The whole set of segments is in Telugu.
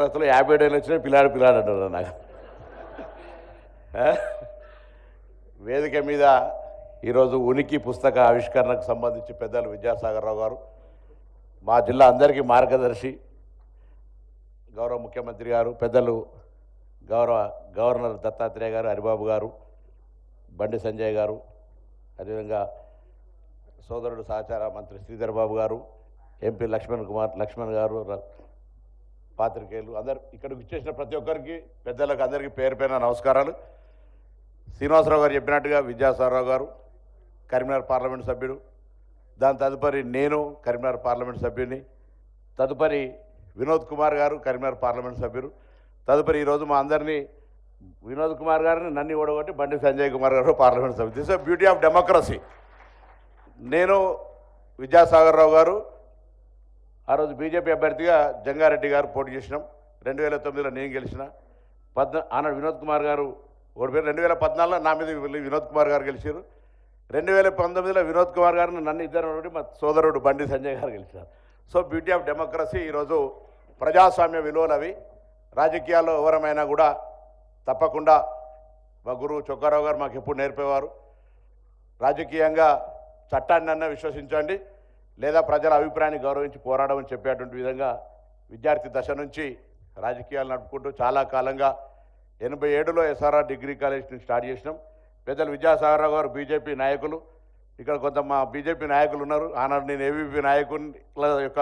అసలు 50 ఏళ్ళు వచ్చినా పిల్లాడు పిల్లాడు అంటారు నాకు. ఆ? వేదిక మీద ఈరోజు ఉనికి పుస్తక ఆవిష్కరణకు సంబంధించి పెద్దలు విద్యాసాగర్ రావు గారు, మా జిల్లా అందరికీ మార్గదర్శి, గౌరవ ముఖ్యమంత్రి గారు, పెద్దలు గౌరవ గవర్నర్ దత్తాత్రేయ గారు, హరిబాబు గారు, బండి సంజయ్ గారు, అదేవిధంగా సోదరుడు సహచార మంత్రి శ్రీధర్ బాబు గారు, ఎంపీ లక్ష్మణ్ గారు, పాత్రికేయులు అందరు ఇక్కడికి ఇచ్చేసిన ప్రతి ఒక్కరికి పెద్దలకు అందరికీ పేరు పేరున నమస్కారాలు. శ్రీనివాసరావు గారు చెప్పినట్టుగా విద్యాసాగరరావు గారు కరీంనగర్ పార్లమెంట్ సభ్యుడు, దాని తదుపరి నేను కరీంనగర్ పార్లమెంట్ సభ్యుని, తదుపరి వినోద్ కుమార్ గారు కరీంనగర్ పార్లమెంట్ సభ్యులు, తదుపరి ఈరోజు మా అందరినీ వినోద్ కుమార్ గారిని నన్ను ఓడగొట్టి బండి సంజయ్ కుమార్ గారు పార్లమెంట్ సభ్యులు. This is beauty of democracy. నేను విద్యాసాగరరావు గారు ఆ రోజు బీజేపీ అభ్యర్థిగా జంగారెడ్డి గారు పోటీ చేసినాం. 2009లో నేను గెలిచిన. ఆనాడు వినోద్ కుమార్ గారు ఓడిపోయారు. 2014లో నా మీద వినోద్ కుమార్ గారు గెలిచారు. 2019లో వినోద్ కుమార్ గారిని నన్ను ఇద్దరు మా సోదరుడు బండి సంజయ్ గారు గెలిచారు. So beauty of democracy. ఈరోజు ప్రజాస్వామ్య విలువలు అవి. రాజకీయాల్లో ఎవరమైనా కూడా తప్పకుండా మా గురువు చొక్కారావు గారు మాకు ఎప్పుడు నేర్పేవారు, రాజకీయంగా చట్టాన్ని విశ్వసించండి లేదా ప్రజల అభిప్రాయాన్ని గౌరవించి పోరాడమని చెప్పేటువంటి విధంగా విద్యార్థి దశ నుంచి రాజకీయాలు నడుపుకుంటూ చాలా కాలంగా 87లో ఎస్ఆర్ఆర్ డిగ్రీ కాలేజ్ని స్టార్ట్ చేసినాం. పెద్దలు విద్యాసాగరరావు గారు బీజేపీ నాయకులు, ఇక్కడ కొంత మా బీజేపీ నాయకులు ఉన్నారు. ఆనాడు నేను ఏబీపీ నాయకుల యొక్క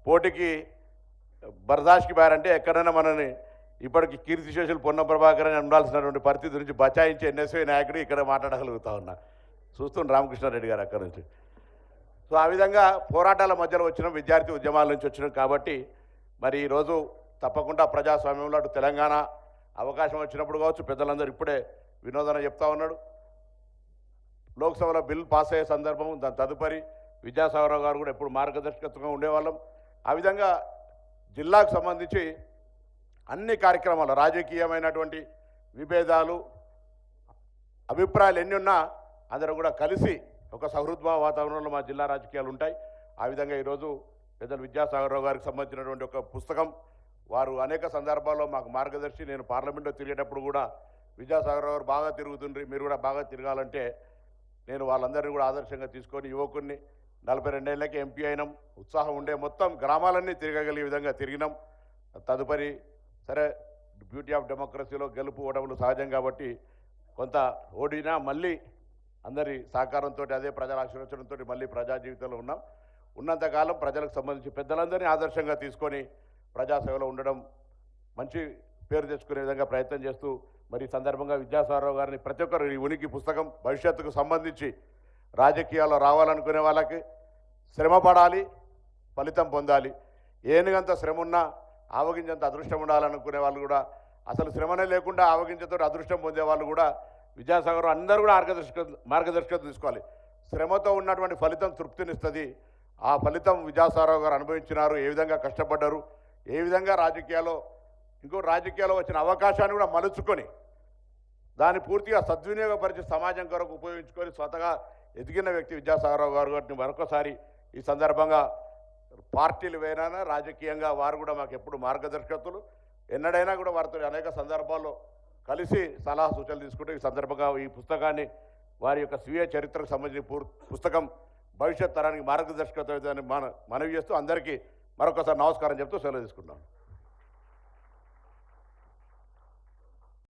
పోటీకి బర్దాష్కి బారంటే ఎక్కడైనా మనని ఇప్పటికి కీర్తిశేషులు పొన్న ప్రభాకర్ అని ఉండాల్సినటువంటి పరిస్థితి నుంచి బచాయించి ఎన్ఎస్ఐ నాయకుడు ఇక్కడ మాట్లాడగలుగుతా ఉన్నా. చూస్తున్న రామకృష్ణారెడ్డి గారు అక్కడి నుంచి. సో ఆ విధంగా పోరాటాల మధ్యలో వచ్చినాం, విద్యార్థి ఉద్యమాల నుంచి వచ్చినాం. కాబట్టి మరి ఈరోజు తప్పకుండా ప్రజాస్వామ్యంలో అటు తెలంగాణ అవకాశం వచ్చినప్పుడు కావచ్చు, పెద్దలందరూ ఇప్పుడే వినోదన చెప్తా ఉన్నాడు, లోక్సభలో బిల్ పాస్ అయ్యే సందర్భం, దాని తదుపరి విద్యాసాగరరావు గారు కూడా ఎప్పుడు మార్గదర్శకత్వంగా ఉండేవాళ్ళం. ఆ విధంగా జిల్లాకు సంబంధించి అన్ని కార్యక్రమాలు, రాజకీయమైనటువంటి విభేదాలు అభిప్రాయాలు ఎన్ని ఉన్నా అందరూ కూడా కలిసి ఒక సహృద్భావ వాతావరణంలో మా జిల్లా రాజకీయాలు ఉంటాయి. ఆ విధంగా ఈరోజు పెద్దలు విద్యాసాగరరావు గారికి సంబంధించినటువంటి ఒక పుస్తకం, వారు అనేక సందర్భాల్లో మాకు మార్గదర్శి. నేను పార్లమెంట్లో తిరిగేటప్పుడు కూడా విద్యాసాగరరావు గారు బాగా తిరుగుతుండ్రి, మీరు కూడా బాగా తిరగాలంటే నేను వాళ్ళందరినీ కూడా ఆదర్శంగా తీసుకొని యువకుడిని 42 ఏళ్ళకి ఎంపీ అయినాం. ఉత్సాహం ఉండే మొత్తం గ్రామాలన్నీ తిరగగలిగే విధంగా తిరిగినాం. తదుపరి సరే బ్యూటీ ఆఫ్ డెమోక్రసీలో గెలుపు ఓటములు సహజం కాబట్టి కొంత ఓడినా మళ్ళీ అందరి సహకారంతో అదే ప్రజల ఆశీర్వచనంతో మళ్ళీ ప్రజా జీవితంలో ఉన్నాం. ఉన్నంతకాలం ప్రజలకు సంబంధించి పెద్దలందరినీ ఆదర్శంగా తీసుకొని ప్రజాసేవలో ఉండడం, మంచి పేరు తెచ్చుకునే విధంగా ప్రయత్నం చేస్తూ మరి ఈ సందర్భంగా విద్యాసాగరరావు గారిని ప్రతి ఒక్కరు ఈ ఉనికి పుస్తకం భవిష్యత్తుకు సంబంధించి రాజకీయాల్లో రావాలనుకునే వాళ్ళకి శ్రమ పడాలి, ఫలితం పొందాలి. ఏనుగంత శ్రమ ఉన్నా ఆవగించంత అదృష్టం ఉండాలనుకునే వాళ్ళు కూడా, అసలు శ్రమనే లేకుండా ఆవగించతో అదృష్టం పొందే వాళ్ళు కూడా విద్యాసాగర్ అందరూ కూడా మార్గదర్శకత్వం తీసుకోవాలి. శ్రమతో ఉన్నటువంటి ఫలితం తృప్తినిస్తుంది. ఆ ఫలితం విద్యాసాగరరావు గారు అనుభవించినారు. ఏ విధంగా కష్టపడ్డారు, ఏ విధంగా రాజకీయాల్లో వచ్చిన అవకాశాన్ని కూడా మలుచుకొని దాన్ని పూర్తిగా సద్వినియోగపరిచి సమాజం కొరకు ఉపయోగించుకొని స్వతగా ఎదిగిన వ్యక్తి విద్యాసాగరరావు గారు. గారిని మరొకసారి ఈ సందర్భంగా పార్టీలు వేరైనా రాజకీయంగా వారు కూడా మాకు ఎప్పుడు మార్గదర్శకత్తులు. ఎన్నడైనా కూడా వారితో అనేక సందర్భాల్లో కలిసి సలహా సూచనలు తీసుకుంటూ ఈ సందర్భంగా ఈ పుస్తకాన్ని వారి యొక్క స్వీయ చరిత్రకు సంబంధించిన పుస్తకం భవిష్యత్ తరానికి మార్గదర్శకత్వం మనవి చేస్తూ అందరికీ మరొకసారి నమస్కారం చెప్తూ సెలవు తీసుకుంటున్నాను.